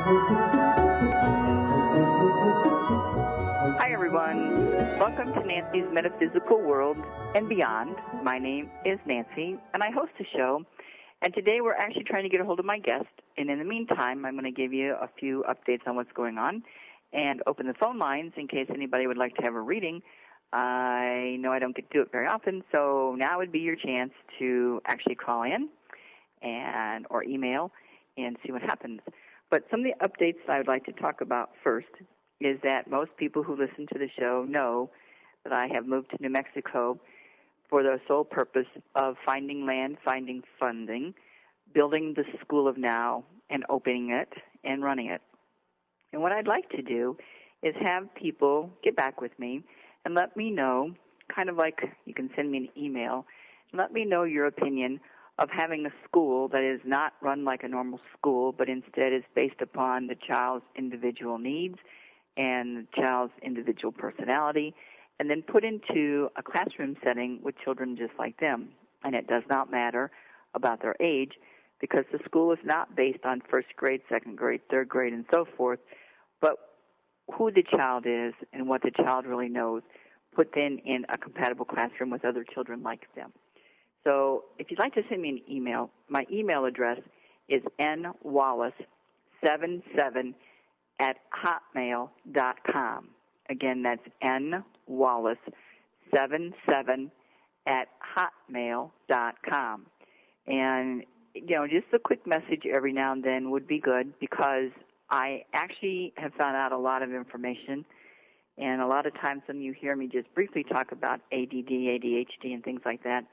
Hi, everyone. Welcome to Nancy's Metaphysical World and Beyond. My name is Nancy, and I host a show. And today we're actually trying to get a hold of my guest. And in the meantime, I'm going to give you a few updates on what's going on and open the phone lines in case anybody would like to have a reading. I know I don't get to do it very often, so now would be your chance to actually call in or email and see what happens. But some of the updates I would like to talk about first is that most people who listen to the show know that I have moved to New Mexico for the sole purpose of finding land, finding funding, building the School of Now, and opening it and running it. And what I'd like to do is have people get back with me and let me know, kind of like you can send me an email, and let me know your opinion of having a school that is not run like a normal school, but instead is based upon the child's individual needs and the child's individual personality, and then put into a classroom setting with children just like them. And it does not matter about their age, because the school is not based on first grade, second grade, third grade, and so forth, but who the child is and what the child really knows, put then in a compatible classroom with other children like them. So if you'd like to send me an email, my email address is nwallace77@hotmail.com. Again, that's nwallace77@hotmail.com. And, just a quick message every now and then would be good, because I actually have found out a lot of information. And a lot of times when you hear me just briefly talk about ADD, ADHD, and things like that,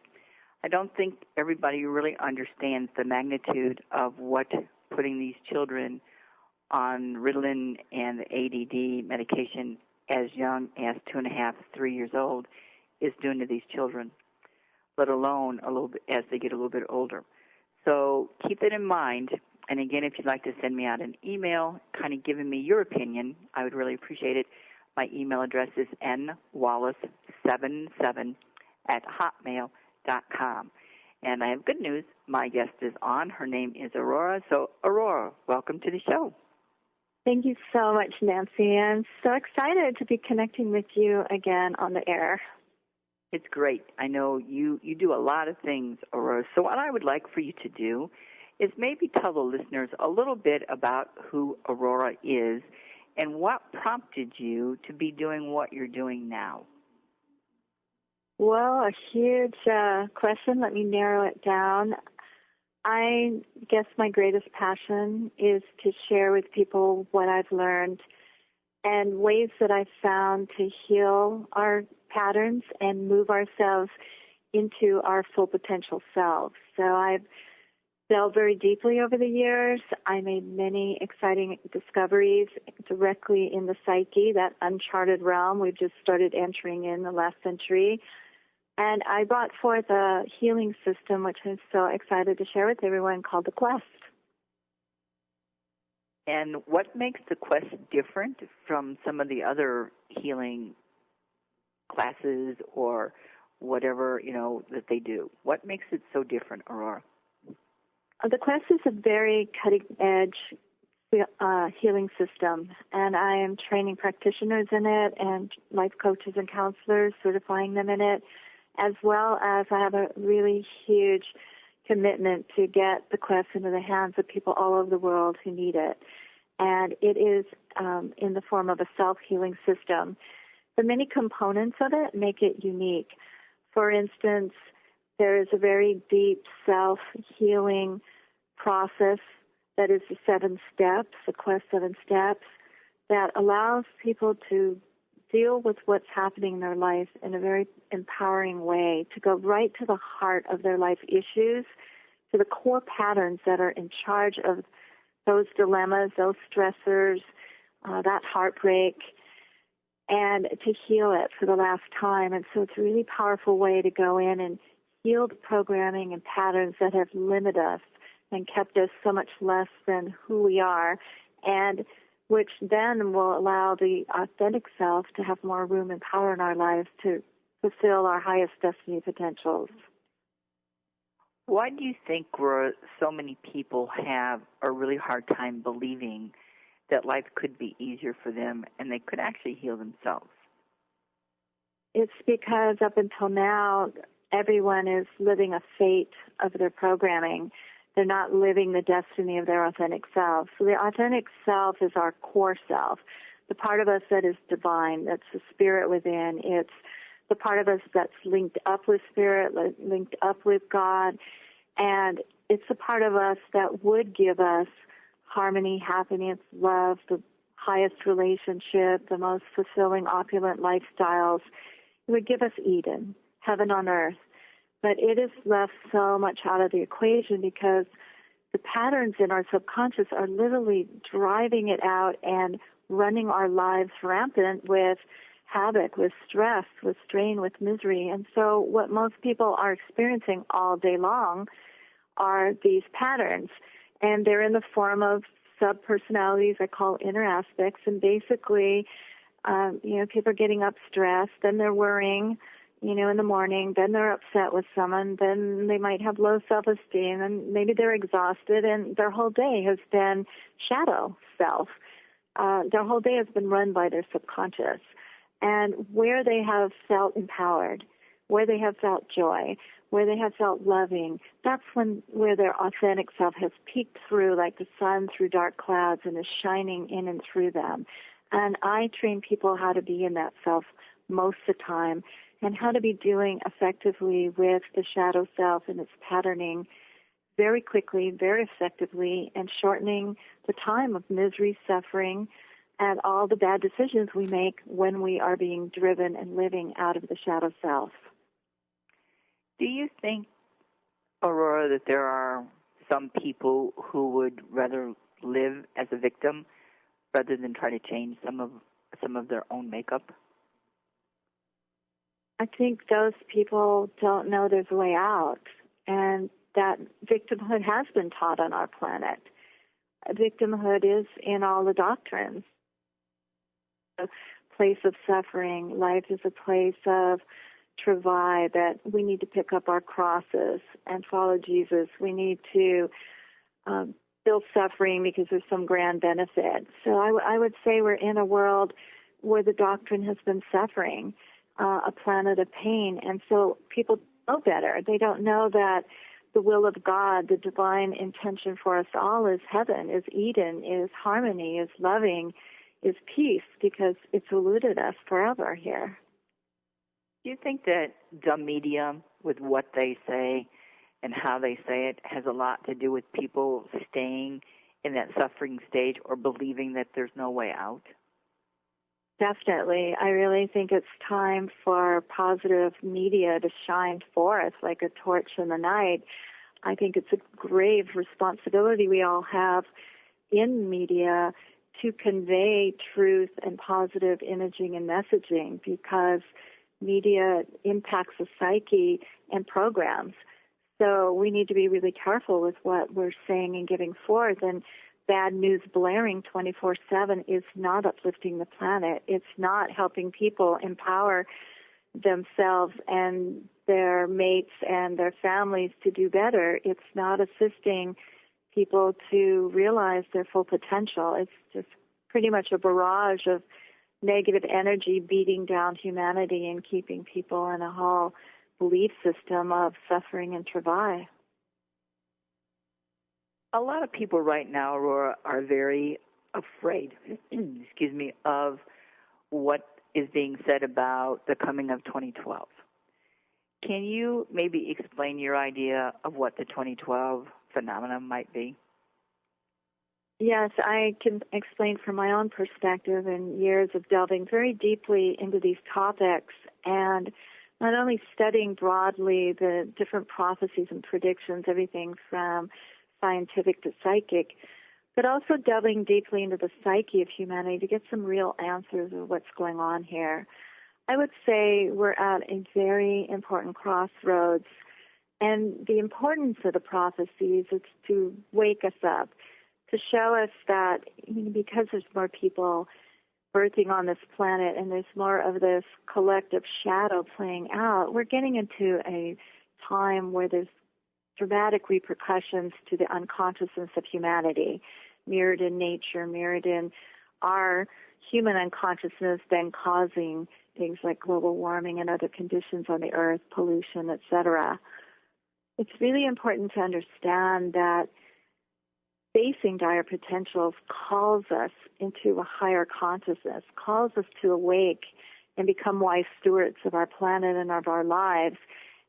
I don't think everybody really understands the magnitude of what putting these children on Ritalin and the ADD medication as young as 2.5, 3 years old is doing to these children, let alone a little bit as they get a little bit older. So keep it in mind. And again, if you'd like to send me out an email kind of giving me your opinion, I would really appreciate it. My email address is nwallace77@hotmail.com. And I have good news. My guest is on. Her name is Aurora. So, Aurora, welcome to the show. Thank you so much, Nancy. I'm so excited to be connecting with you again on the air. It's great. I know you do a lot of things, Aurora. So what I would like for you to do is maybe tell the listeners a little bit about who Aurora is and what prompted you to be doing what you're doing now. Well, a huge question. Let me narrow it down. I guess my greatest passion is to share with people what I've learned and ways that I've found to heal our patterns and move ourselves into our full potential selves. So I've delved very deeply over the years. I made many exciting discoveries directly in the psyche, that uncharted realm we've just started entering in the last century. And I brought forth a healing system, which I'm so excited to share with everyone, called the Quest. And what makes the Quest different from some of the other healing classes or whatever, that they do? What makes it so different, Aurora? The Quest is a very cutting-edge healing system, and I am training practitioners in it and life coaches and counselors, certifying them in it, as well as I have a really huge commitment to get the Quest into the hands of people all over the world who need it. And it is in the form of a self-healing system. The many components of it make it unique. For instance, there is a very deep self-healing process that is the 7 steps, the Quest 7 steps, that allows people to deal with what's happening in their life in a very empowering way, to go right to the heart of their life issues, to the core patterns that are in charge of those dilemmas, those stressors, that heartbreak, and to heal it for the last time. And so it's a really powerful way to go in and heal the programming and patterns that have limited us and kept us so much less than who we are, and which then will allow the authentic self to have more room and power in our lives to fulfill our highest destiny potentials. Why do you think so many people have a really hard time believing that life could be easier for them and they could actually heal themselves? It's because up until now, everyone is living a fate of their programming. They're not living the destiny of their authentic self. So the authentic self is our core self, the part of us that is divine, that's the spirit within. It's the part of us that's linked up with spirit, linked up with God, and it's the part of us that would give us harmony, happiness, love, the highest relationship, the most fulfilling, opulent lifestyles. It would give us Eden, heaven on earth. But it is left so much out of the equation because the patterns in our subconscious are literally driving it out and running our lives rampant with havoc, with stress, with strain, with misery. And so what most people are experiencing all day long are these patterns. And they're in the form of sub-personalities I call inner aspects. And basically, people are getting up stressed, then they're worrying, in the morning, then they're upset with someone, then they might have low self-esteem, and maybe they're exhausted, and their whole day has been shadow self. Their whole day has been run by their subconscious. And where they have felt empowered, where they have felt joy, where they have felt loving, that's where their authentic self has peeked through like the sun through dark clouds and is shining in and through them. And I train people how to be in that self most of the time and how to be doing effectively with the shadow self and its patterning very quickly, very effectively, and shortening the time of misery, suffering, and all the bad decisions we make when we are being driven and living out of the shadow self. Do you think, Aurora, that there are some people who would rather live as a victim rather than try to change some of their own makeup? I think those people don't know there's a way out, and that victimhood has been taught on our planet. Victimhood is in all the doctrines. A place of suffering. Life is a place of travail, that we need to pick up our crosses and follow Jesus. We need to feel suffering because there's some grand benefit. So I would say we're in a world where the doctrine has been suffering, a planet of pain, and so people know better. They don't know that the will of God, the divine intention for us all is heaven, is Eden, is harmony, is loving, is peace, because it's eluded us forever here. Do you think that the media, with what they say and how they say it, has a lot to do with people staying in that suffering stage or believing that there's no way out? Definitely. I really think it's time for positive media to shine forth like a torch in the night. I think it's a grave responsibility we all have in media to convey truth and positive imaging and messaging, because media impacts the psyche and programs. So we need to be really careful with what we're saying and giving forth. And bad news blaring 24/7 is not uplifting the planet. It's not helping people empower themselves and their mates and their families to do better. It's not assisting people to realize their full potential. It's just pretty much a barrage of negative energy beating down humanity and keeping people in a whole belief system of suffering and travail. A lot of people right now, Aurora, are very afraid, of what is being said about the coming of 2012. Can you maybe explain your idea of what the 2012 phenomenon might be? Yes, I can explain from my own perspective and years of delving very deeply into these topics, and not only studying broadly the different prophecies and predictions, everything from scientific to psychic, but also delving deeply into the psyche of humanity to get some real answers of what's going on here. I would say we're at a very important crossroads, and the importance of the prophecies is to wake us up, to show us that because there's more people birthing on this planet and there's more of this collective shadow playing out, we're getting into a time where there's dramatic repercussions to the unconsciousness of humanity. mirrored in nature, mirrored in our human unconsciousness, then causing things like global warming and other conditions on the earth, pollution, etc. It's really important to understand that facing dire potentials calls us into a higher consciousness, calls us to awake and become wise stewards of our planet and of our lives.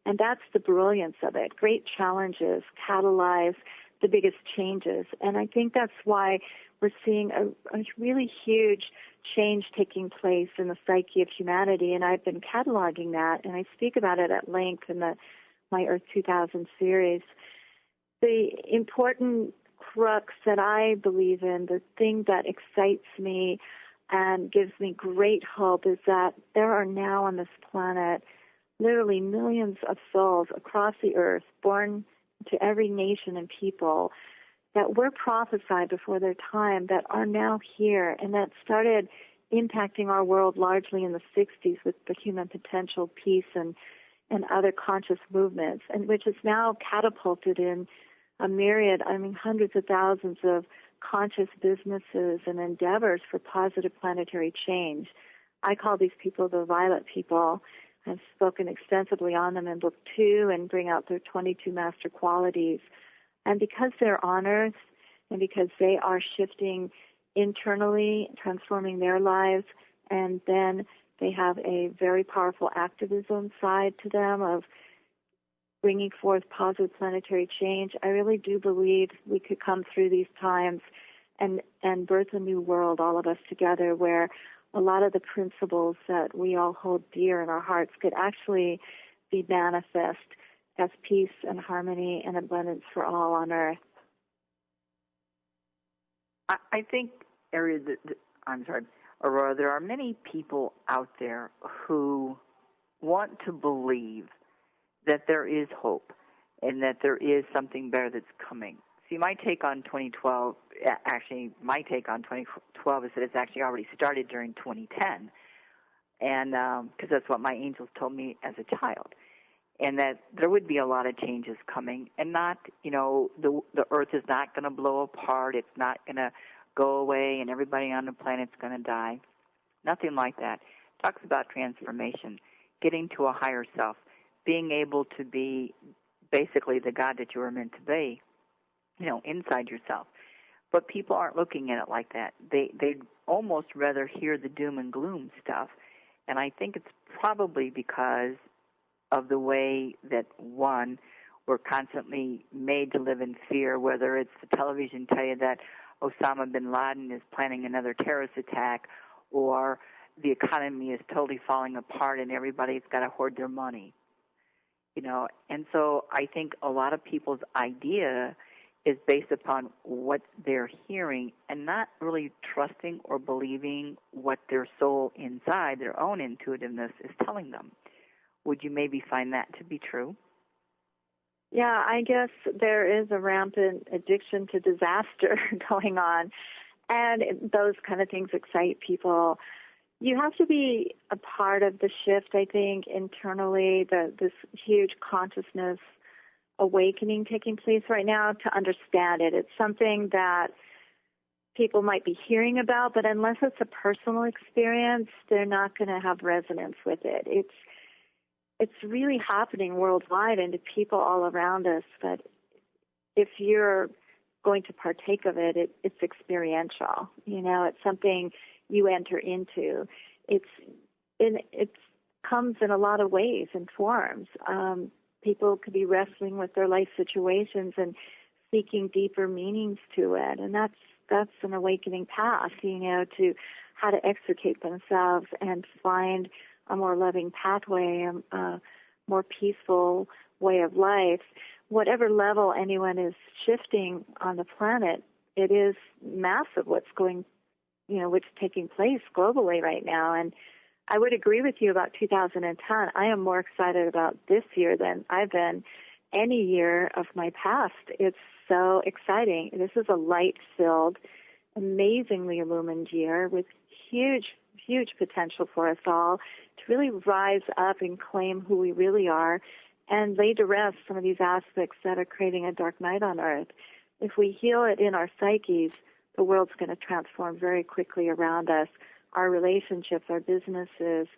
And that's the brilliance of it. Great challenges catalyze the biggest changes. And I think that's why we're seeing a really huge change taking place in the psyche of humanity. And I've been cataloging that, and I speak about it at length in my Earth 2000 series. The important crux that I believe in, the thing that excites me and gives me great hope, is that there are now on this planet literally millions of souls across the earth, born to every nation and people, that were prophesied before their time, that are now here, and that started impacting our world largely in the 60s with the human potential, peace, and other conscious movements, and which is now catapulted in a myriad, hundreds of thousands of conscious businesses and endeavors for positive planetary change. I call these people the violet people. I've spoken extensively on them in Book 2 and bring out their 22 master qualities. And because they're on Earth and because they are shifting internally, transforming their lives, and then they have a very powerful activism side to them of bringing forth positive planetary change, I really do believe we could come through these times and birth a new world, all of us together, where a lot of the principles that we all hold dear in our hearts could actually be manifest as peace and harmony and abundance for all on Earth. I think, Aurora, there are many people out there who want to believe that there is hope and that there is something better that's coming. See, my take on 2012 is that it's actually already started during 2010, and because that's what my angels told me as a child, and that there would be a lot of changes coming, and not, the Earth is not going to blow apart, it's not going to go away, and everybody on the planet's going to die. Nothing like that. It talks about transformation, getting to a higher self, being able to be basically the God that you were meant to be, inside yourself. But people aren't looking at it like that. They'd almost rather hear the doom and gloom stuff. And I think it's probably because of the way that, one, we're constantly made to live in fear, whether it's the television tell you that Osama bin Laden is planning another terrorist attack, or the economy is totally falling apart and everybody's got to hoard their money. And so I think a lot of people's idea is based upon what they're hearing and not really trusting or believing what their soul inside, their own intuitiveness, is telling them. Would you maybe find that to be true? Yeah, I guess there is a rampant addiction to disaster going on, and those kind of things excite people. You have to be a part of the shift, I think, internally, this huge consciousness awakening taking place right now to understand it. It's something that people might be hearing about, but unless it's a personal experience, they're not going to have resonance with it. It's really happening worldwide and to people all around us, but if you're going to partake of it, it's experiential. It's something you enter into. It comes in a lot of ways and forms. People could be wrestling with their life situations and seeking deeper meanings to it, and that's an awakening path, to how to extricate themselves and find a more loving pathway, a more peaceful way of life. Whatever level anyone is shifting on the planet, it is massive what's taking place globally right now. And I would agree with you about 2010. I am more excited about this year than I've been any year of my past. It's so exciting. This is a light-filled, amazingly illumined year with huge, huge potential for us all to really rise up and claim who we really are and lay to rest some of these aspects that are creating a dark night on Earth. If we heal it in our psyches, the world's going to transform very quickly around us. Our relationships, our businesses,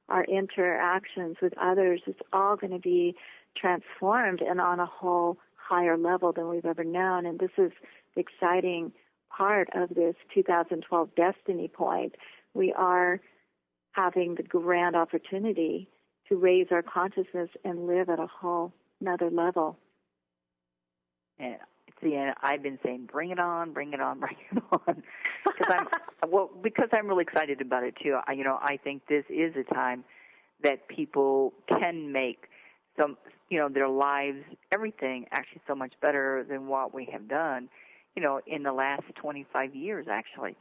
our interactions with others, it's all going to be transformed and on a whole higher level than we've ever known. And this is the exciting part of this 2012 Destiny Point. We are having the grand opportunity to raise our consciousness and live at a whole another level. Yeah. See, I've been saying, bring it on, bring it on, bring it on, because I'm really excited about it too. I think this is a time that people can make their lives, everything, actually so much better than what we have done, in the last 25 years, actually,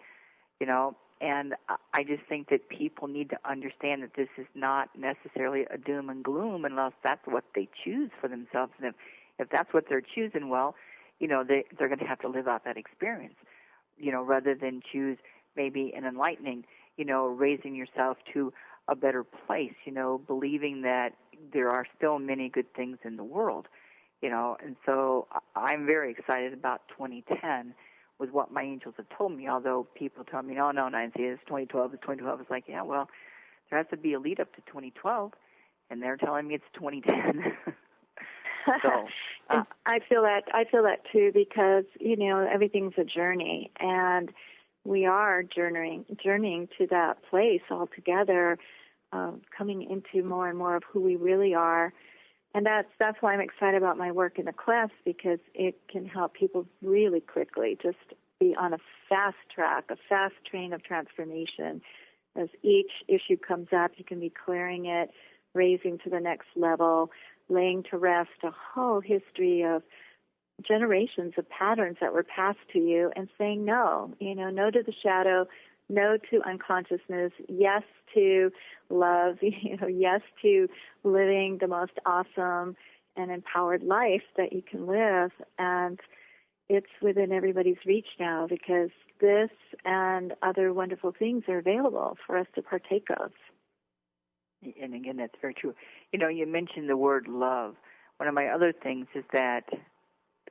And I just think that people need to understand that this is not necessarily a doom and gloom unless that's what they choose for themselves. And if that's what they're choosing, well, they're going to have to live out that experience, rather than choose maybe an enlightening, raising yourself to a better place, believing that there are still many good things in the world, And so I'm very excited about 2010 with what my angels have told me, although people tell me, oh, no, Nancy, it's 2012, it's 2012. It's like, yeah, well, there has to be a lead up to 2012, and they're telling me it's 2010. So, I feel that too, because everything's a journey, and we are journeying to that place altogether, coming into more and more of who we really are, and that's why I'm excited about my work in the class, because it can help people really quickly just be on a fast track, a fast train of transformation. As each issue comes up, you can be clearing it, raising to the next level, laying to rest a whole history of generations of patterns that were passed to you, and saying no, no to the shadow, no to unconsciousness, yes to love, yes to living the most awesome and empowered life that you can live. And it's within everybody's reach now, because this and other wonderful things are available for us to partake of. And again, that's very true. You mentioned the word love. One of my other things is that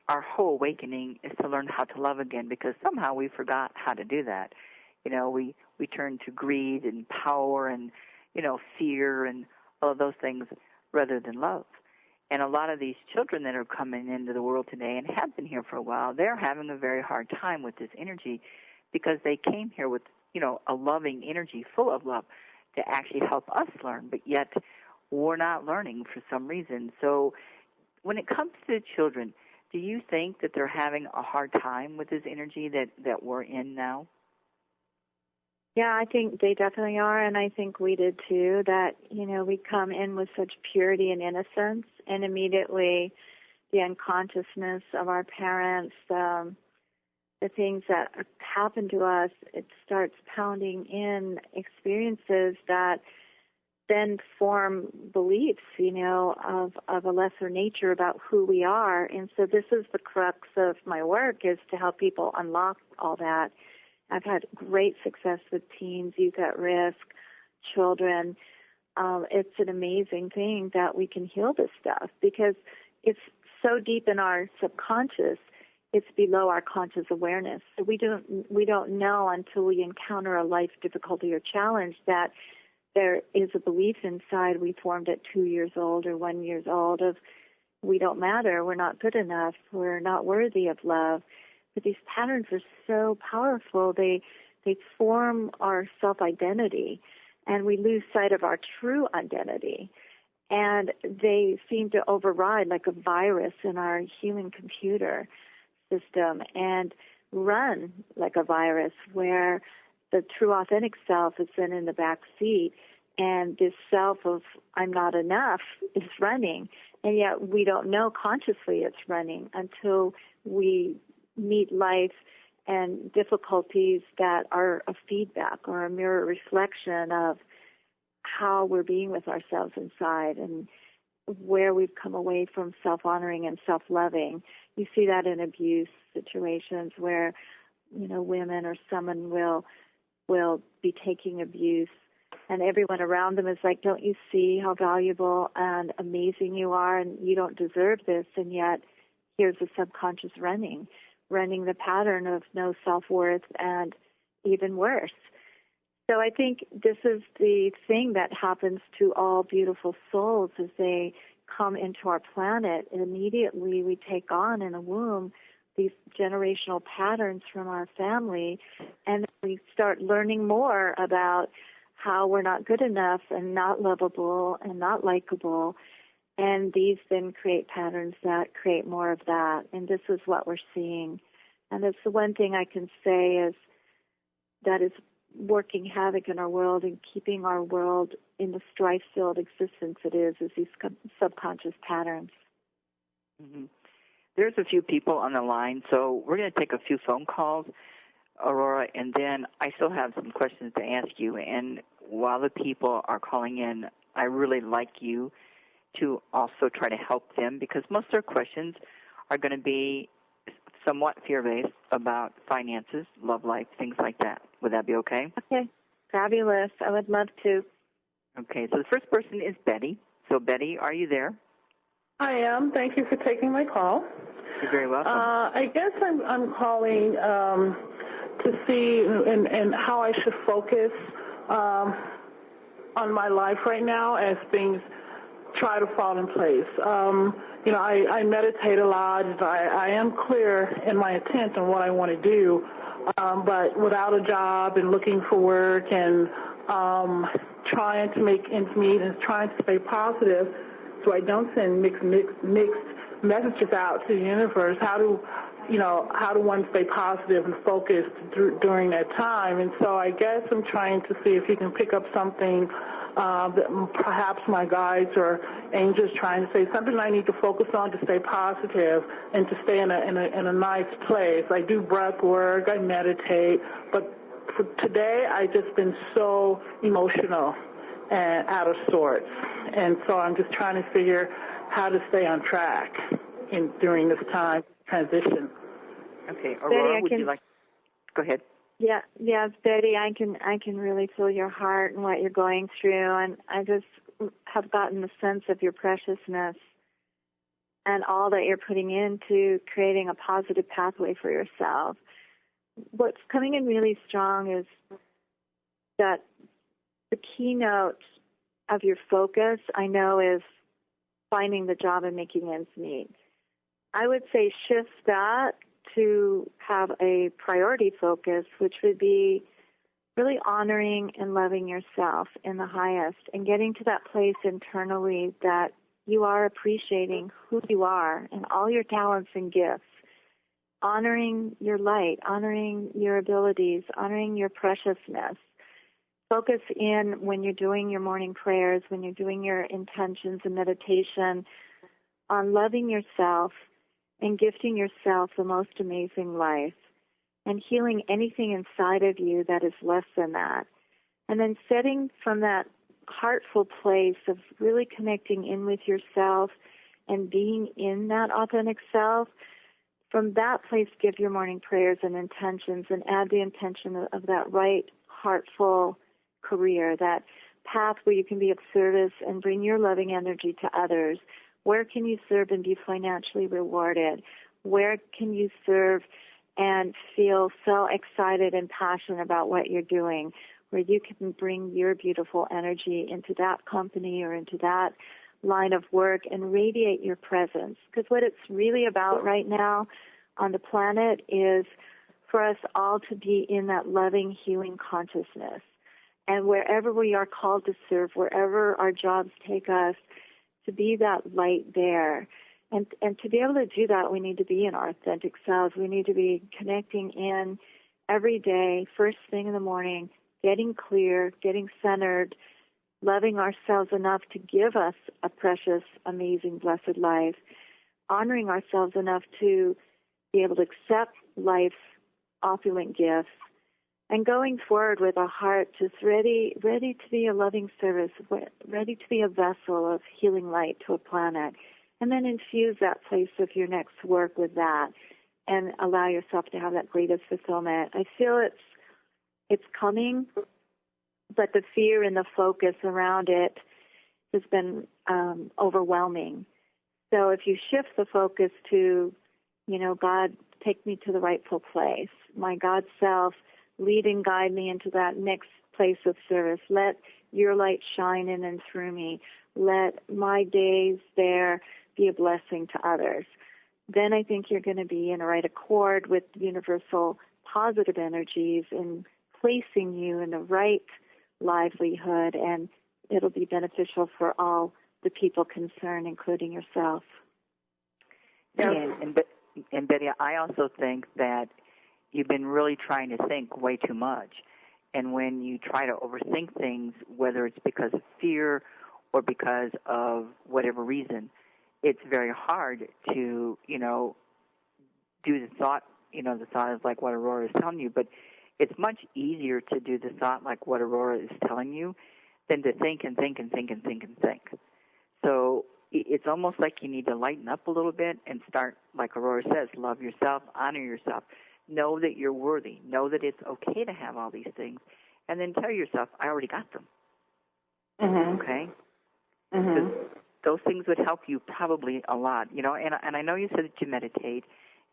our whole awakening is to learn how to love again, because somehow we forgot how to do that. We turn to greed and power and, fear and all of those things rather than love. And a lot of these children that are coming into the world today and have been here for a while, they're having a very hard time with this energy, because they came here with, a loving energy full of love to actually help us learn, but yet we're not learning for some reason. So when it comes to the children, do you think that they're having a hard time with this energy that we're in now? Yeah, I think they definitely are, and I think we did too, that, we come in with such purity and innocence, and immediately the unconsciousness of our parents, the things that happen to us, it starts pounding in experiences that then form beliefs, of a lesser nature about who we are. And so this is the crux of my work, is to help people unlock all that. I've had great success with teens, youth at risk, children. It's an amazing thing that we can heal this stuff, because it's so deep in our subconscious. It's below our conscious awareness. So we don't know until we encounter a life difficulty or challenge that there is a belief inside we formed at 2 years old or 1 year old of we don't matter, we're not good enough, we're not worthy of love. But these patterns are so powerful. They form our self-identity, and we lose sight of our true identity. And they seem to override like a virus in our human computer system and run like a virus, where the true authentic self is then in the back seat, and this self of I'm not enough is running, and yet we don't know consciously it's running until we meet life and difficulties that are a feedback or a mirror reflection of how we're being with ourselves inside and where we've come away from self-honoring and self-loving. You see that in abuse situations where, women or someone will be taking abuse, and everyone around them is like, don't you see how valuable and amazing you are, and you don't deserve this, and yet here's the subconscious running. running the pattern of no self-worth and even worse. So I think this is the thing that happens to all beautiful souls as they come into our planet. Immediately we take on in the womb these generational patterns from our family, and we start learning more about how we're not good enough and not lovable and not likable. And these then create patterns that create more of that. And this is what we're seeing. And it's the one thing I can say is that is working havoc in our world and keeping our world in the strife-filled existence it is these subconscious patterns. Mm-hmm. There's a few people on the line, so we're going to take a few phone calls, Aurora, and then I still have some questions to ask you. And while the people are calling in, I really like you to also try to help them, because most of their questions are going to be somewhat fear-based about finances, love life, things like that. Would that be okay? Okay. Fabulous. I would love to. Okay. So the first person is Betty. So, Betty, are you there? I am. Thank you for taking my call. You're very welcome. I guess I'm calling to see and how I should focus on my life right now as things try to fall in place. I meditate a lot. I am clear in my intent on what I want to do, but without a job and looking for work and trying to make ends meet and trying to stay positive so I don't send mixed messages out to the universe. How do one stay positive and focused during that time? And so I guess I'm trying to see if you can pick up something that perhaps my guides or angels trying to say something I need to focus on to stay positive and to stay in a nice place. I do breath work, I meditate, but for today I've just been so emotional and out of sorts. And so I'm just trying to figure how to stay on track during this time transition. Okay, Aurora, would you like? Go ahead. Yeah, Betty, I can really feel your heart and what you're going through, and I just have gotten the sense of your preciousness and all that you're putting into creating a positive pathway for yourself. What's coming in really strong is that the keynote of your focus, I know, is finding the job and making ends meet. I would say shift that to have a priority focus, which would be really honoring and loving yourself in the highest and getting to that place internally that you are appreciating who you are and all your talents and gifts, honoring your light, honoring your abilities, honoring your preciousness. Focus in when you're doing your morning prayers, when you're doing your intentions and meditation, on loving yourself and gifting yourself the most amazing life and healing anything inside of you that is less than that. And then setting from that heartful place of really connecting in with yourself and being in that authentic self, from that place give your morning prayers and intentions and add the intention of that right, heartful career, that path where you can be of service and bring your loving energy to others. Where can you serve and be financially rewarded? Where can you serve and feel so excited and passionate about what you're doing, where you can bring your beautiful energy into that company or into that line of work and radiate your presence? Because what it's really about right now on the planet is for us all to be in that loving, healing consciousness. And wherever we are called to serve, wherever our jobs take us, to be that light there. And to be able to do that, we need to be in our authentic selves. We need to be connecting in every day, first thing in the morning, getting clear, getting centered, loving ourselves enough to give us a precious, amazing, blessed life, honoring ourselves enough to be able to accept life's opulent gifts, and going forward with a heart just ready to be a loving service, ready to be a vessel of healing light to a planet, and then infuse that place of your next work with that and allow yourself to have that greatest fulfillment. I feel it's coming, but the fear and the focus around it has been overwhelming. So if you shift the focus to, God take me to the rightful place. My God self, lead and guide me into that next place of service. Let your light shine in and through me. Let my days there be a blessing to others. Then I think you're going to be in a right accord with universal positive energies and placing you in the right livelihood, and it'll be beneficial for all the people concerned, including yourself. And Betty, I also think that you've been really trying to think way too much. And when you try to overthink things, whether it's because of fear or because of whatever reason, it's very hard to, do the thought. The thought is like what Aurora is telling you, but it's much easier to do the thought like what Aurora is telling you than to think and think and think and think and think. So it's almost like you need to lighten up a little bit and start, like Aurora says, love yourself, honor yourself. Know that you're worthy. Know that it's okay to have all these things. And then tell yourself, I already got them. Mm-hmm. Okay? Mm-hmm. Those things would help you probably a lot. And I know you said that you meditate,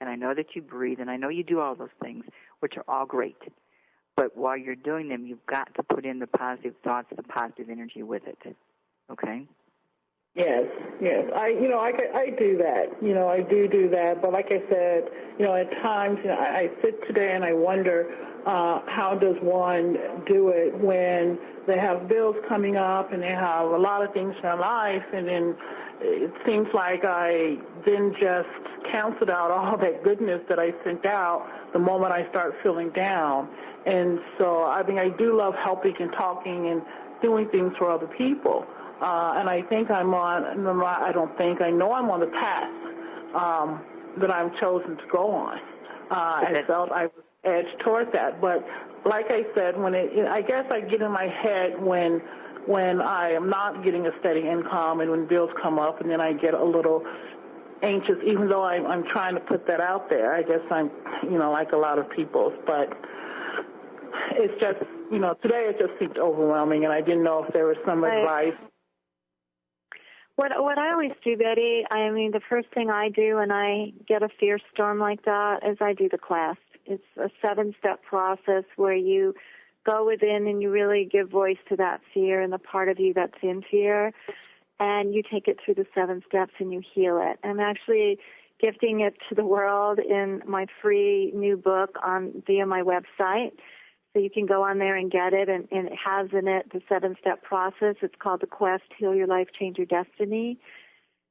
and I know that you breathe, and I know you do all those things, which are all great. But while you're doing them, you've got to put in the positive thoughts, the positive energy with it. Okay? Yes. I do that. I do that. But like I said, at times, I sit today and I wonder, how does one do it when they have bills coming up and they have a lot of things in their life, and then it seems like I then just canceled out all that goodness that I sent out the moment I start feeling down. And so, I do love helping and talking and doing things for other people. And I think I know I'm on the path that I'm chosen to go on. I felt I was edged toward that. But like I said, I guess I get in my head when I am not getting a steady income and when bills come up, and then I get a little anxious, even though I'm trying to put that out there. I guess I'm, like a lot of people. But it's just, today it just seemed overwhelming, and I didn't know if there was some advice. What I always do, Betty, the first thing I do when I get a fear storm like that is I do the class. It's a 7-step process where you go within and you really give voice to that fear and the part of you that's in fear, and you take it through the 7 steps and you heal it. I'm actually gifting it to the world in my free new book via my website. So you can go on there and get it, and it has in it the 7-step process. It's called The Quest, Heal Your Life, Change Your Destiny.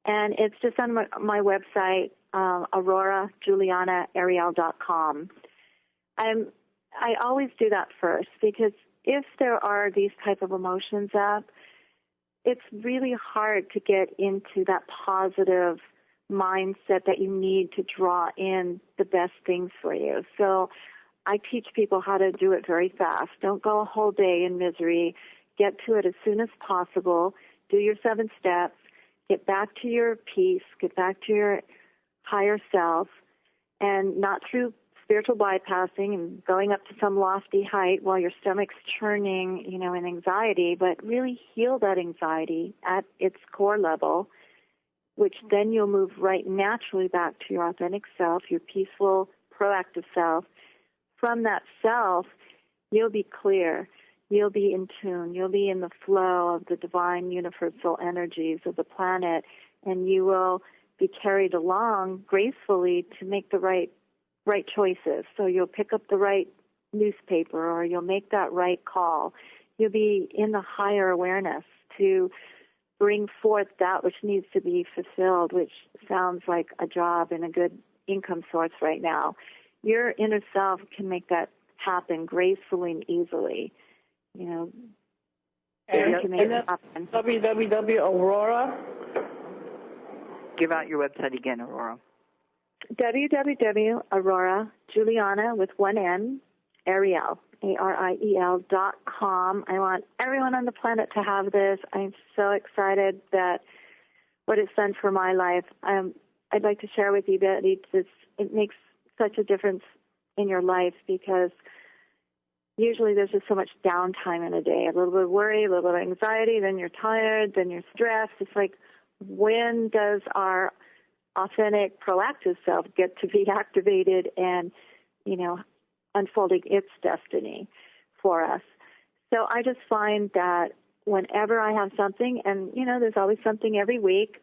And it's just on my website, aurorajulianaariel.com. I always do that first, because if there are these type of emotions up, it's really hard to get into that positive mindset that you need to draw in the best things for you. So I teach people how to do it very fast. Don't go a whole day in misery. Get to it as soon as possible. Do your 7 steps. Get back to your peace. Get back to your higher self, and not through spiritual bypassing and going up to some lofty height while your stomach's churning, in anxiety, but really heal that anxiety at its core level, which then you'll move right naturally back to your authentic self, your peaceful, proactive self. From that self, you'll be clear, you'll be in tune, you'll be in the flow of the divine universal energies of the planet, and you will be carried along gracefully to make the right choices. So you'll pick up the right newspaper, or you'll make that right call. You'll be in the higher awareness to bring forth that which needs to be fulfilled, which sounds like a job and a good income source right now. Your inner self can make that happen gracefully and easily. And can make it happen. www.aurora. Give out your website again, Aurora. www.aurorajuliana with one N, Ariel, ARIEL.com. I want everyone on the planet to have this. I'm so excited that what it's done for my life. I'd like to share with you that it makes such a difference in your life, because usually there's just so much downtime in a day, a little bit of worry, a little bit of anxiety, then you're tired, then you're stressed. It's like, when does our authentic, proactive self get to be activated and, unfolding its destiny for us. So I just find that whenever I have something, and, there's always something every week,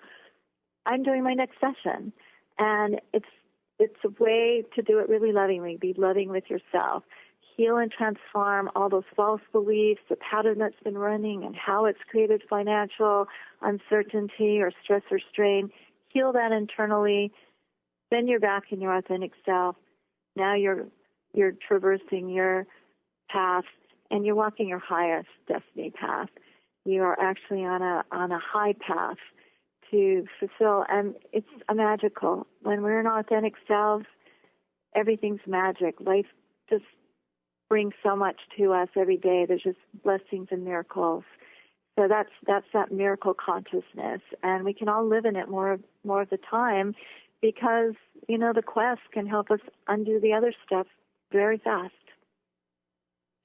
I'm doing my next session. And it's a way to do it really lovingly, be loving with yourself. Heal and transform all those false beliefs, the pattern that's been running and how it's created financial uncertainty or stress or strain. Heal that internally. Then you're back in your authentic self. Now you're traversing your path and you're walking your highest destiny path. You are actually on a high path to fulfill, and it's magical. When we're in authentic selves, everything's magic. Life just brings so much to us every day. There's just blessings and miracles. So that's that miracle consciousness, and we can all live in it more of the time because, the quest can help us undo the other stuff very fast.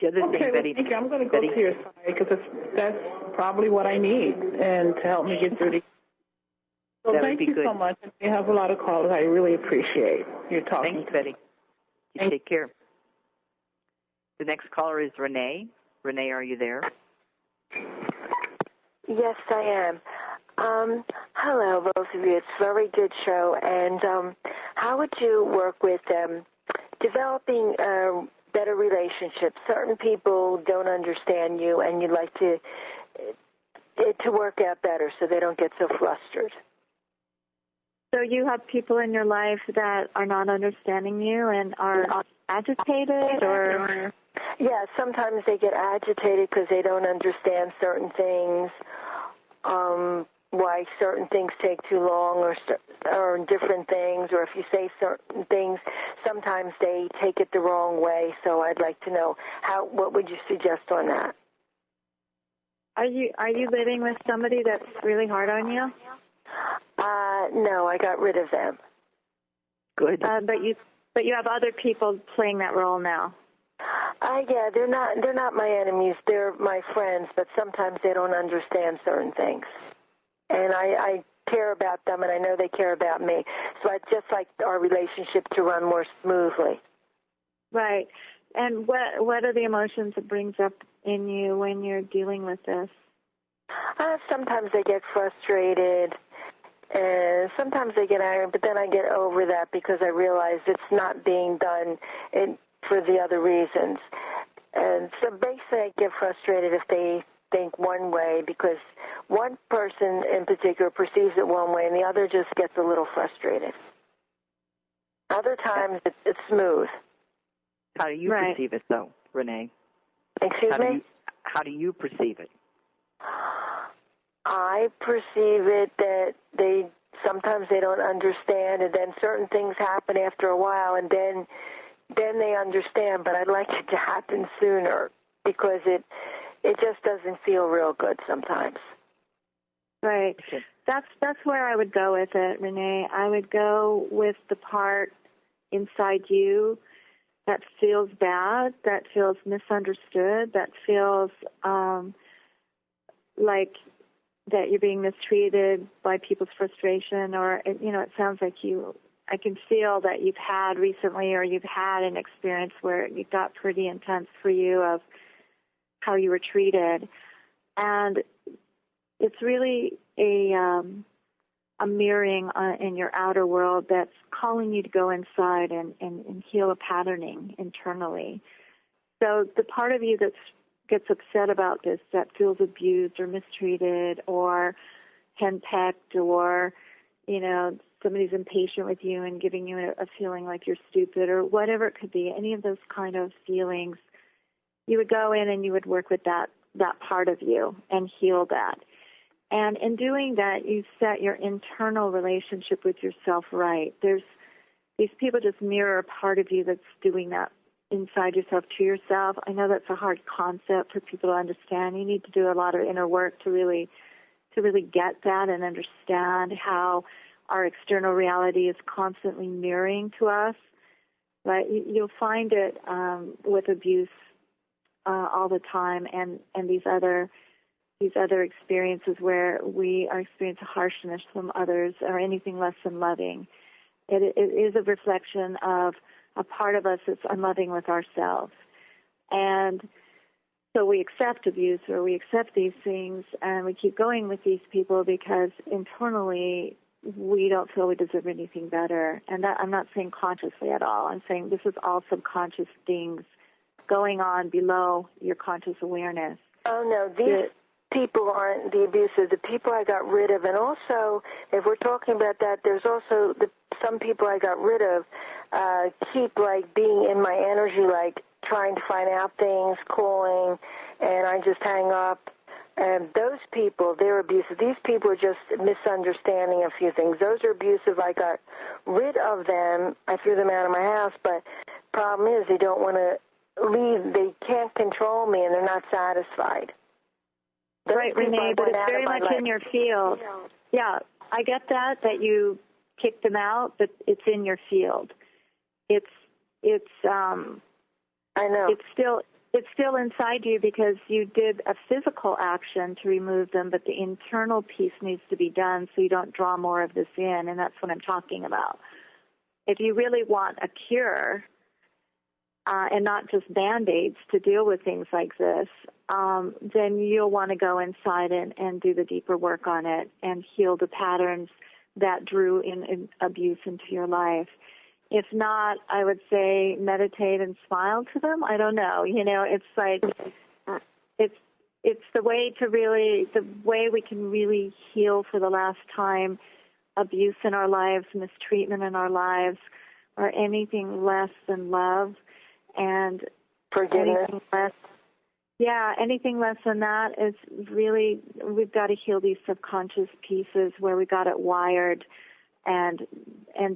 The other thing, Betty, thank you. I'm going to go to your side because that's probably what I need and to help me get through the. So thank you so much. You have a lot of callers. I really appreciate you talking. Thanks, Betty. You take care. The next caller is Renee. Renee, are you there? Yes, I am. Hello, both of you. It's a very good show. And how would you work with developing better relationships? Certain people don't understand you, and you'd like it to work out better so they don't get so flustered. So you have people in your life that are not understanding you and are agitated, or? Yeah, sometimes they get agitated because they don't understand certain things, why certain things take too long or different things, or if you say certain things, sometimes they take it the wrong way. So I'd like to know what would you suggest on that? Are you living with somebody that's really hard on you? No, I got rid of them. Good. But you have other people playing that role now. Yeah, they're not my enemies. They're my friends, but sometimes they don't understand certain things. And I care about them, and I know they care about me. So I'd just like our relationship to run more smoothly. Right. And what are the emotions it brings up in you when you're dealing with this? Sometimes they get frustrated, and sometimes they get angry, but then I get over that because I realize it's not being done for the other reasons. And so basically I get frustrated if they think one way because one person in particular perceives it one way and the other just gets a little frustrated. Other times it's smooth. How do you perceive it, though, Renee? Excuse me? How do you perceive it? I perceive it that sometimes they don't understand, and then certain things happen after a while, and then they understand. But I'd like it to happen sooner because it just doesn't feel real good sometimes. Right. Okay. That's where I would go with it, Renee. I would go with the part inside you that feels bad, that feels misunderstood, that feels like that you're being mistreated by people's frustration, or, it sounds like I can feel that you've had recently, or you've had an experience where it got pretty intense for you of how you were treated. And it's really a mirroring in your outer world that's calling you to go inside and heal a patterning internally. So the part of you that gets upset about this, that feels abused or mistreated or henpecked, or, somebody's impatient with you and giving you a feeling like you're stupid, or whatever it could be, any of those kind of feelings, you would go in and you would work with that part of you and heal that. And in doing that, you set your internal relationship with yourself right. These people just mirror a part of you that's doing that inside yourself to yourself. I know that's a hard concept for people to understand. You need to do a lot of inner work to really get that and understand how our external reality is constantly mirroring to us. But you'll find it with abuse all the time and these other these other experiences where we are experiencing harshness from others or anything less than loving. It is a reflection of a part of us that's unloving with ourselves. And so we accept abuse, or we accept these things, and we keep going with these people because internally we don't feel we deserve anything better. And that, I'm not saying consciously at all. I'm saying this is all subconscious things going on below your conscious awareness. Oh, no, these people aren't the abusive. The people I got rid of, and also, if we're talking about that, there's also some people I got rid of keep, like, being in my energy, like, trying to find out things, calling, and I just hang up. And those people, they're abusive. These people are just misunderstanding a few things. Those are abusive. I got rid of them. I threw them out of my house, but problem is they don't want to leave. They can't control me, and they're not satisfied. Those right, Renee, but it's very much in your field. Yeah, I get that you kicked them out, but it's in your field. I know. It's still inside you because you did a physical action to remove them, but the internal piece needs to be done so you don't draw more of this in, and that's what I'm talking about. If you really want a cure and not just Band-Aids to deal with things like this, then you'll want to go inside and do the deeper work on it and heal the patterns that drew in abuse into your life. If not, I would say meditate and smile to them. I don't know. You know, it's like it's the way we can really heal for the last time abuse in our lives, mistreatment in our lives, or anything less than love and forgiveness. Anything less than that is really, we've got to heal these subconscious pieces where we got it wired. And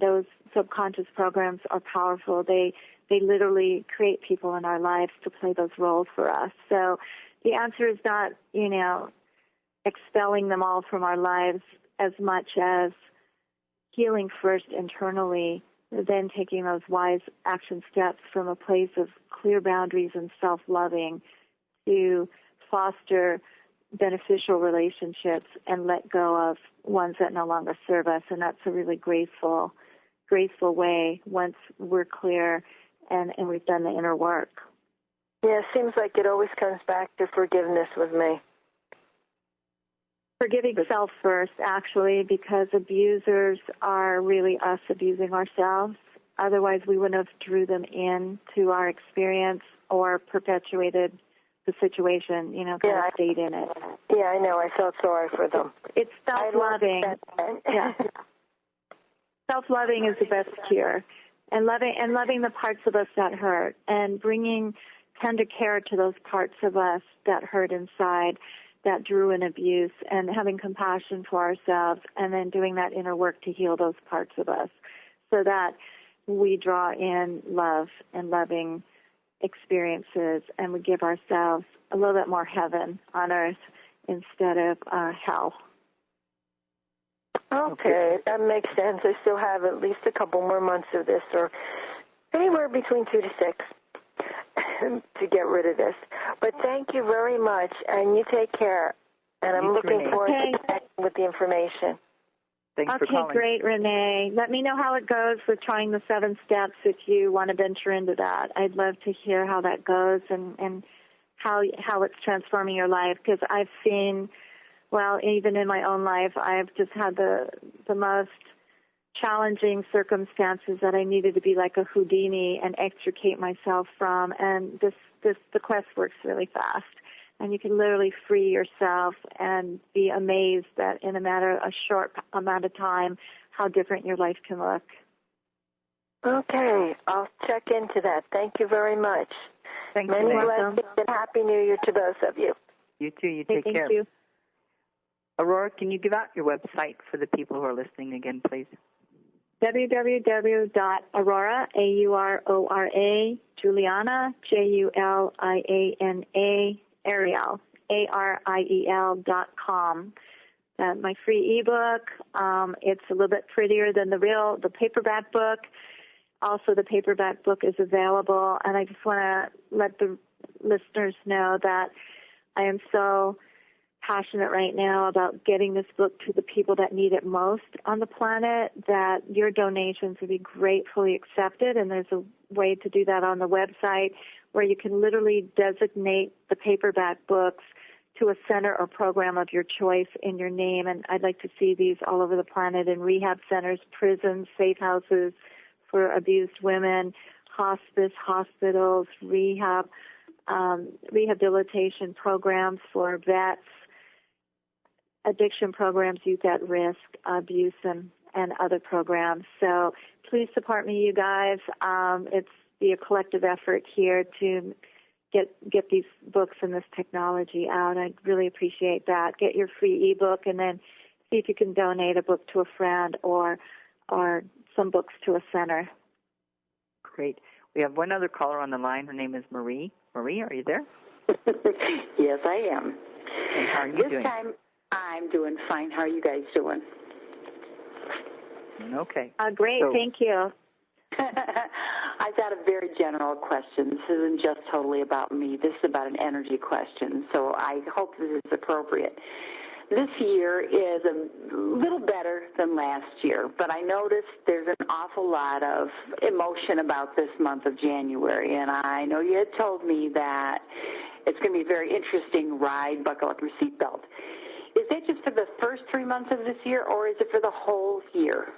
those subconscious programs are powerful. They literally create people in our lives to play those roles for us. So the answer is not, expelling them all from our lives as much as healing first internally, then taking those wise action steps from a place of clear boundaries and self-loving to foster beneficial relationships and let go of ones that no longer serve us. And that's a really graceful way once we're clear and we've done the inner work. Yeah, it seems like it always comes back to forgiveness with me. Forgiving self first, actually, because abusers are really us abusing ourselves. Otherwise, we wouldn't have drew them into our experience or perpetuated the situation, stayed in it. Yeah, I know. I felt sorry for them. It's self-loving. Yeah. Self-loving is the best cure. And loving the parts of us that hurt and bringing tender care to those parts of us that hurt inside, that drew in abuse, and having compassion for ourselves, and then doing that inner work to heal those parts of us so that we draw in love and loving experiences, and we give ourselves a little bit more heaven on earth instead of hell. Okay, that makes sense. I still have at least a couple more months of this, or anywhere between 2 to 6 to get rid of this. But thank you very much, and you take care. And I'm looking forward to connecting with the information. Thanks for calling. Okay, great, Renee. Let me know how it goes with trying the 7 steps if you want to venture into that. I'd love to hear how that goes and how it's transforming your life, because I've seen, well, even in my own life, I've just had the most challenging circumstances that I needed to be like a Houdini and extricate myself from, and the quest works really fast. And you can literally free yourself and be amazed that in a short amount of time, how different your life can look. Okay, I'll check into that. Thank you very much. Thank you. Many blessings and Happy New Year to both of you. You too. You take care. Thank you. Aurora, can you give out your website for the people who are listening again, please? www.aurora, AURORA, Juliana, JULIANA, Ariel, ARIEL.com. My free ebook, it's a little bit prettier than the paperback book. Also, the paperback book is available, and I just want to let the listeners know that I am so passionate right now about getting this book to the people that need it most on the planet, that your donations would be gratefully accepted, and there's a way to do that on the website where you can literally designate the paperback books to a center or program of your choice in your name, and I'd like to see these all over the planet in rehab centers, prisons, safe houses for abused women, hospice, hospitals, rehabilitation programs for vets, addiction programs, youth at risk, abuse, and other programs. So please support me, you guys. It's be a collective effort here to get these books and this technology out. I'd really appreciate that. Get your free ebook, and then see if you can donate a book to a friend or some books to a center. Great. We have one other caller on the line. Her name is Marie. Marie, are you there? Yes, I am. And how are you doing? This time, I'm doing fine. How are you guys doing? Okay. Great, thank you. I've got a very general question. This isn't just totally about me. This is about an energy question, so I hope this is appropriate. This year is a little better than last year, but I noticed there's an awful lot of emotion about this month of January, and I know you had told me that it's going to be a very interesting ride, buckle up your seatbelt. Is that just for the first 3 months of this year, or is it for the whole year?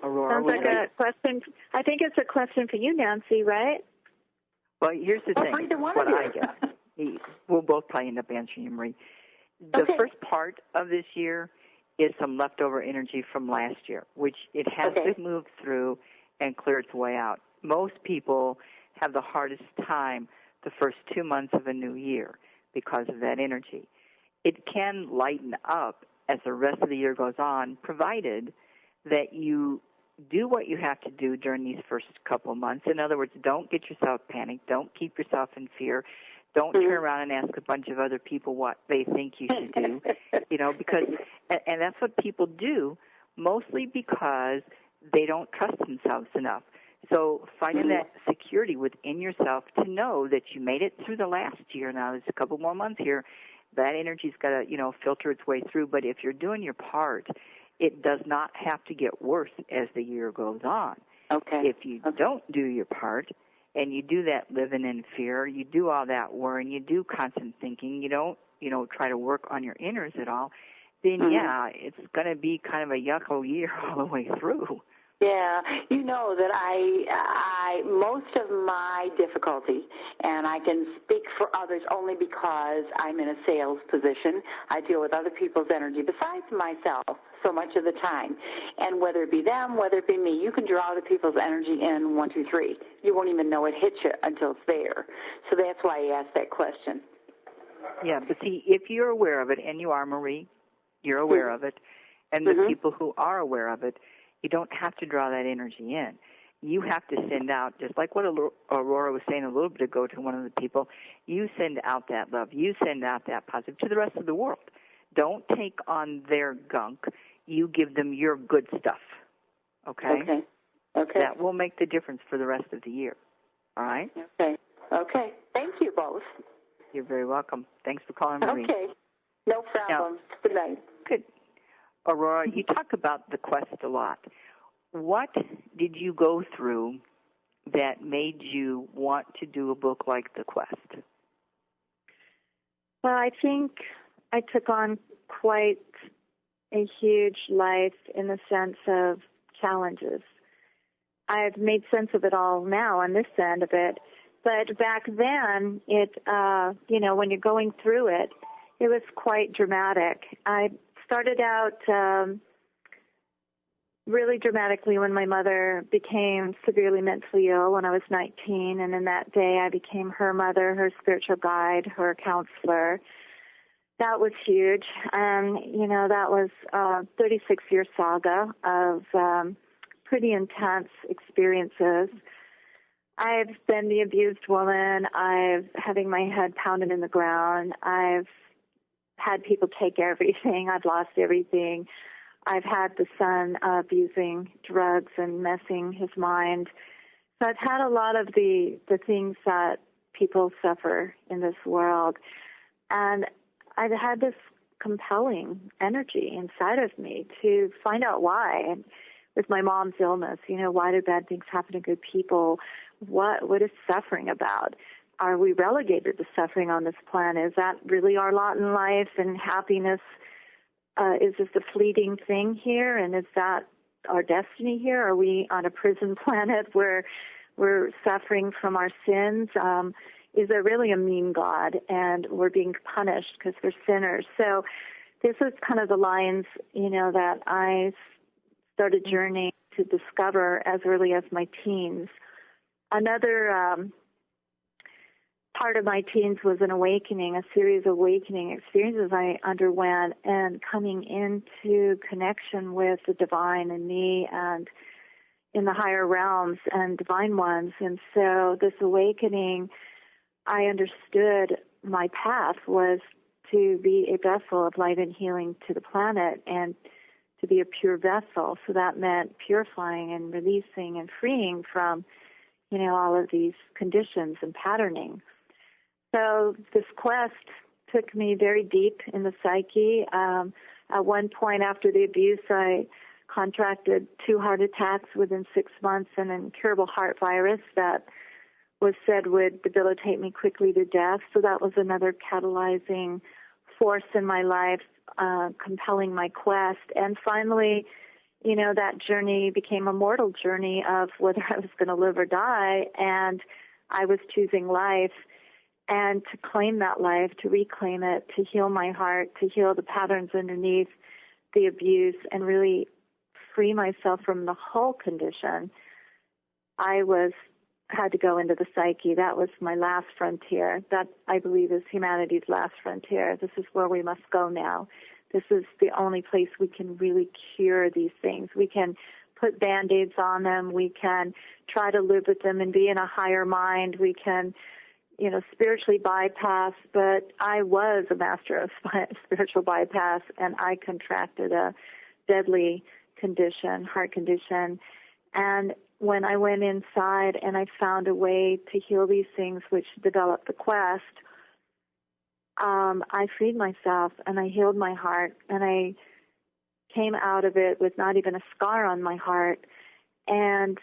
Aurora, sounds like a question. I think it's a question for you, Nancy, right? Well, here's the thing. Either one what of you. I get. We'll both probably end up answering you, Marie. The first part of this year is some leftover energy from last year, which it has to move through and clear its way out. Most people have the hardest time the first 2 months of a new year because of that energy. It can lighten up as the rest of the year goes on, provided that you do what you have to do during these first couple of months. In other words, don't get yourself panicked. Don't keep yourself in fear. Don't turn around and ask a bunch of other people what they think you should do, because, and that's what people do, mostly because they don't trust themselves enough. So finding that security within yourself to know that you made it through the last year. Now there's a couple more months here. That energy's got to, filter its way through. But if you're doing your part, it does not have to get worse as the year goes on. Okay. If you don't do your part, and you do that living in fear, you do all that worrying, you do constant thinking, you don't, try to work on your inners at all, then, it's going to be kind of a yucko year all the way through. Yeah, you know that I most of my difficulty, and I can speak for others only because I'm in a sales position. I deal with other people's energy besides myself so much of the time. And whether it be them, whether it be me, you can draw other people's energy in 1, 2, 3. You won't even know it hits you until it's there. So that's why I asked that question. Yeah, but see, if you're aware of it, and you are, Marie, you're aware of it, and the people who are aware of it, you don't have to draw that energy in. You have to send out, just like what Aurora was saying a little bit ago to one of the people, you send out that love. You send out that positive to the rest of the world. Don't take on their gunk. You give them your good stuff, okay? Okay. That will make the difference for the rest of the year, all right? Okay. Thank you both. You're very welcome. Thanks for calling, Marie. Okay. No problem. Now, good night. Good. Aurora, you talk about the quest a lot. What did you go through that made you want to do a book like The Quest? Well, I think I took on quite a huge life in the sense of challenges. I've made sense of it all now on this end of it, but back then, when you're going through it, it was quite dramatic. I started out really dramatically when my mother became severely mentally ill when I was 19, and in that day I became her mother, her spiritual guide, her counselor. That was huge, and, that was a 36-year saga of pretty intense experiences. I've been the abused woman. I've having my head pounded in the ground. I've had people take everything. I've lost everything. I've had the son abusing drugs and messing his mind. So I've had a lot of the things that people suffer in this world. And I've had this compelling energy inside of me to find out why. And with my mom's illness, why do bad things happen to good people? What is suffering about? Are we relegated to suffering on this planet? Is that really our lot in life? And happiness, is this a fleeting thing here? And is that our destiny here? Are we on a prison planet where we're suffering from our sins? Is there really a mean God and we're being punished because we're sinners? So this is kind of the lines, that I started journeying to discover as early as my teens. Another part of my teens was an awakening, a series of awakening experiences I underwent, and coming into connection with the divine in me and in the higher realms and divine ones. And so this awakening, I understood my path was to be a vessel of light and healing to the planet and to be a pure vessel. So that meant purifying and releasing and freeing from, all of these conditions and patterning. So this quest took me very deep in the psyche. At one point after the abuse, I contracted 2 heart attacks within 6 months and an incurable heart virus that was said would debilitate me quickly to death. So that was another catalyzing force in my life, compelling my quest. And finally, that journey became a mortal journey of whether I was going to live or die, and I was choosing life. And to claim that life, to reclaim it, to heal my heart, to heal the patterns underneath the abuse, and really free myself from the whole condition, I had to go into the psyche. That was my last frontier. That, I believe, is humanity's last frontier. This is where we must go now. This is the only place we can really cure these things. We can put Band-Aids on them. We can try to live with them and be in a higher mind. We can spiritually bypass, but I was a master of spiritual bypass, and I contracted a deadly condition, heart condition. And when I went inside and I found a way to heal these things, which developed the quest, I freed myself and I healed my heart, and I came out of it with not even a scar on my heart, and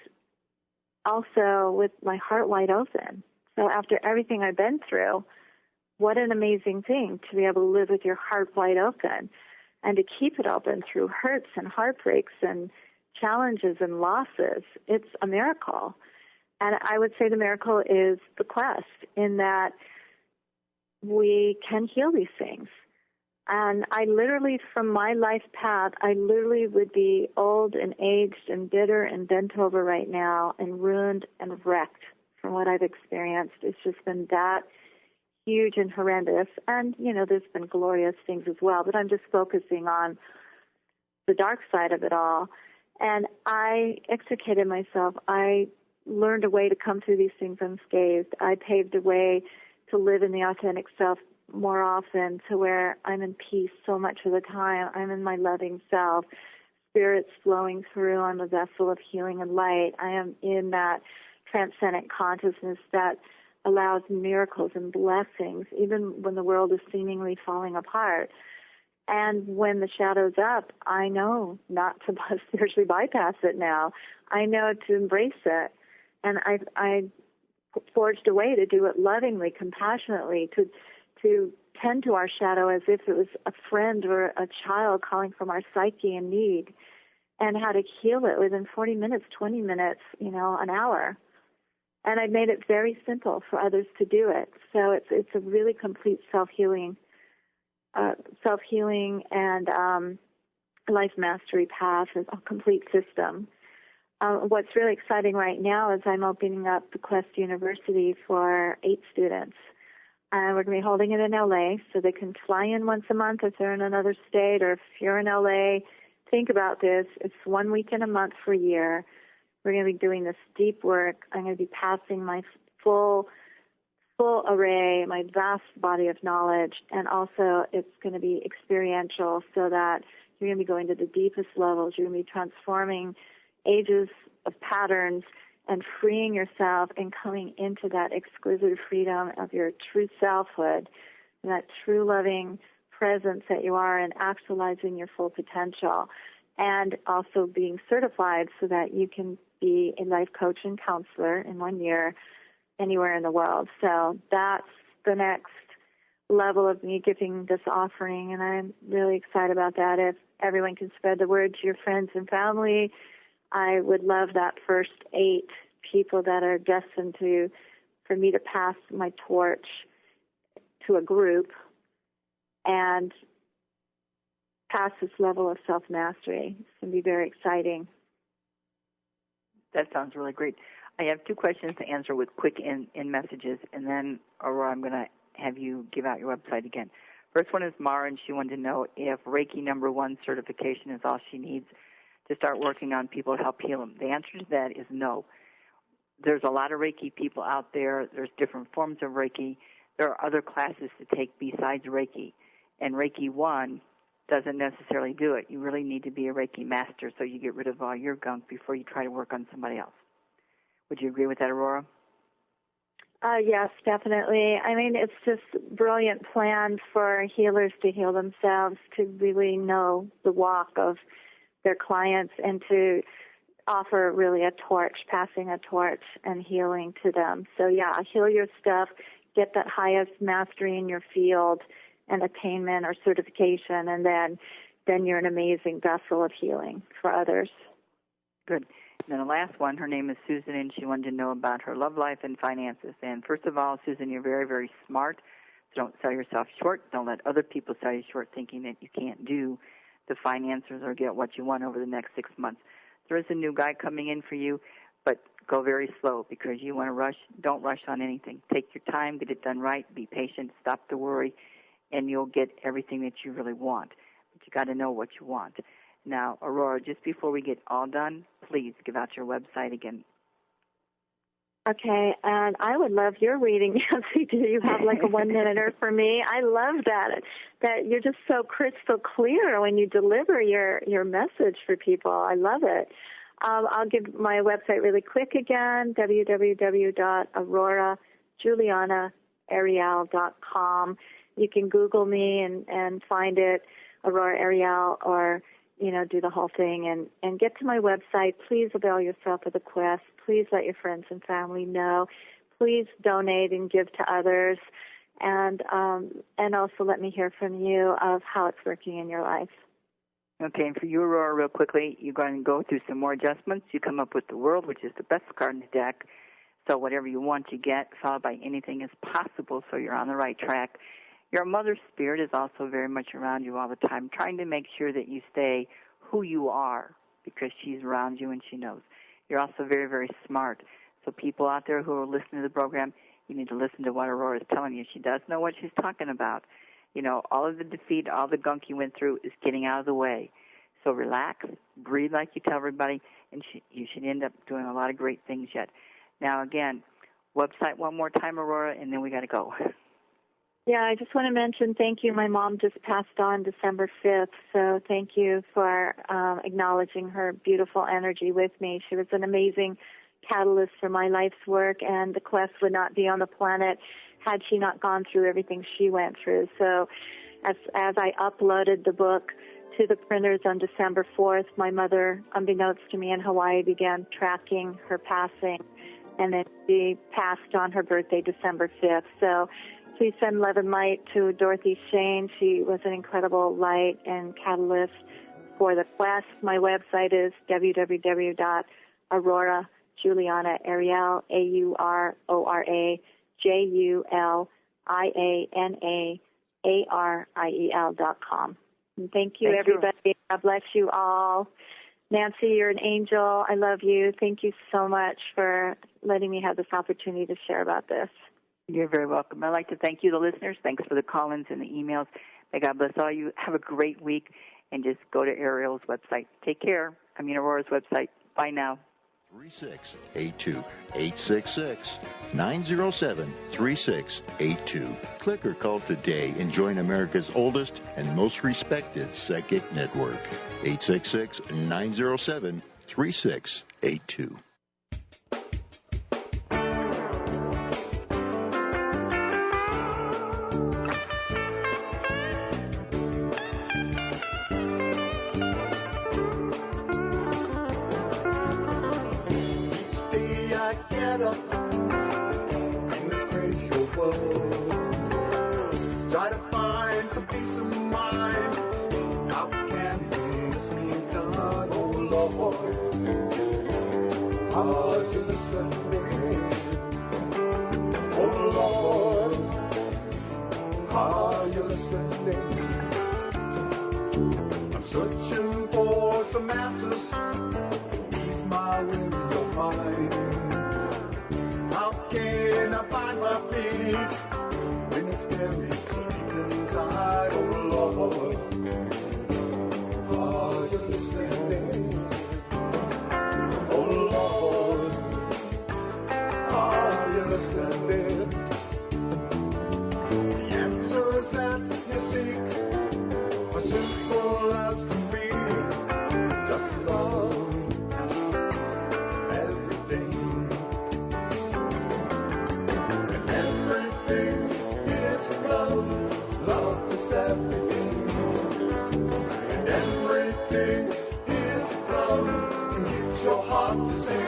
also with my heart wide open. So after everything I've been through, what an amazing thing to be able to live with your heart wide open and to keep it open through hurts and heartbreaks and challenges and losses. It's a miracle. And I would say the miracle is the quest, in that we can heal these things. And I literally, from my life path, I literally would be old and aged and bitter and bent over right now and ruined and wrecked from what I've experienced. It's just been that huge and horrendous. And, there's been glorious things as well, but I'm just focusing on the dark side of it all. And I extricated myself. I learned a way to come through these things unscathed. I paved a way to live in the authentic self more often, to where I'm in peace so much of the time. I'm in my loving self. Spirit's flowing through. I'm a vessel of healing and light. I am in that transcendent consciousness that allows miracles and blessings, even when the world is seemingly falling apart. And when the shadow's up, I know not to spiritually bypass it now. I know to embrace it. And I forged a way to do it lovingly, compassionately, to tend to our shadow as if it was a friend or a child calling from our psyche in need, and how to heal it within 40 minutes, 20 minutes, an hour. And I made it very simple for others to do it. So it's a really complete self-healing and life mastery path, a complete system. What's really exciting right now is I'm opening up the Quest University for 8 students. And we're going to be holding it in L.A. so they can fly in once a month if they're in another state, or if you're in L.A., think about this. It's 1 weekend a month for a year. We're going to be doing this deep work. I'm going to be passing my full array, my vast body of knowledge, and also it's going to be experiential, so that you're going to be going to the deepest levels. You're going to be transforming ages of patterns and freeing yourself and coming into that exquisite freedom of your true selfhood, that true loving presence that you are, and actualizing your full potential, and also being certified so that you can be a life coach and counselor in 1 year anywhere in the world. So that's the next level of me giving this offering, and I'm really excited about that. If everyone can spread the word to your friends and family, I would love that first 8 people that are destined for me to pass my torch to a group and pass this level of self-mastery. It's going to be very exciting. That sounds really great. I have 2 questions to answer with quick in messages, and then, Aurora, I'm going to have you give out your website again. First one is Mara, and she wanted to know if Reiki #1 certification is all she needs to start working on people to help heal them. The answer to that is no. There's a lot of Reiki people out there. There's different forms of Reiki. There are other classes to take besides Reiki, and Reiki 1 doesn't necessarily do it. You really need to be a Reiki master so you get rid of all your gunk before you try to work on somebody else. Would you agree with that, Aurora? Yes, definitely. I mean, it's just a brilliant plan for healers to heal themselves, to really know the walk of their clients, and to offer really a torch, passing a torch and healing to them. So, yeah, heal your stuff, get that highest mastery in your field and attainment or certification, and then you're an amazing vessel of healing for others. Good. And then the last one, her name is Susan, and she wanted to know about her love life and finances. And first of all, Susan, you're very, very smart, so don't sell yourself short. Don't let other people sell you short thinking that you can't do the finances or get what you want over the next 6 months. There is a new guy coming in for you, but go very slow, because you want to rush. Don't rush on anything. Take your time, get it done right, be patient, stop the worry, and you'll get everything that you really want. But you got to know what you want. Now, Aurora, just before we get all done, please give out your website again. Okay, and I would love your reading, Nancy. Do you have like a 1-minuter for me? I love that you're just so crystal clear when you deliver your message for people. I love it. I'll give my website really quick again, www.aurorajulianaariel.com. You can Google me and find it, Aurora Ariel, or do the whole thing and get to my website. Please avail yourself of the quest. Please let your friends and family know. Please donate and give to others, and also let me hear from you of how it's working in your life. Okay, and for you, Aurora, real quickly, you're going to go through some more adjustments. You come up with the World, which is the best card in the deck. So whatever you want, you get, followed by anything is possible, so you're on the right track. Your mother spirit is also very much around you all the time, trying to make sure that you stay who you are, because she's around you and she knows. You're also very, very smart. So people out there who are listening to the program, you need to listen to what Aurora is telling you. She does know what she's talking about. All of the defeat, all the gunk you went through is getting out of the way. So relax, breathe like you tell everybody, and you should end up doing a lot of great things yet. Now, again, website one more time, Aurora, and then we got to go. Yeah, I just want to mention thank you. My mom just passed on December 5th, so thank you for acknowledging her beautiful energy with me. She was an amazing catalyst for my life's work, and the quest would not be on the planet had she not gone through everything she went through. So as I uploaded the book to the printers on December 4th, my mother, unbeknownst to me in Hawaii, began tracking her passing, and then she passed on her birthday, December 5th. So please send love and light to Dorothy Shane. She was an incredible light and catalyst for the quest. My website is www.aurorajulianaariel, AuroraJulianaariel.com. And thank you, everybody. God bless you all. Nancy, you're an angel. I love you. Thank you so much for letting me have this opportunity to share about this. You're very welcome. I'd like to thank you, the listeners. Thanks for the call-ins and the emails. May God bless all you. Have a great week, and just go to Ariel's website. Take care. Aurora's website. Bye now. 3682 866-907-3682. Click or call today and join America's oldest and most respected psychic network. 866-907-3682. get up in this crazy old world. Try to find some peace of mind. How can this be done, oh Lord? Are you listening? Oh Lord, are you listening? I'm searching for some answers. Ease my weary of mind. How can I find my peace when it's scary deep inside? Oh Lord, are you listening? Oh Lord, are you listening? The answers that you seek are simple as can be. Just love everything. And everything is love. Love is everything. And everything is love. And get your heart to sing.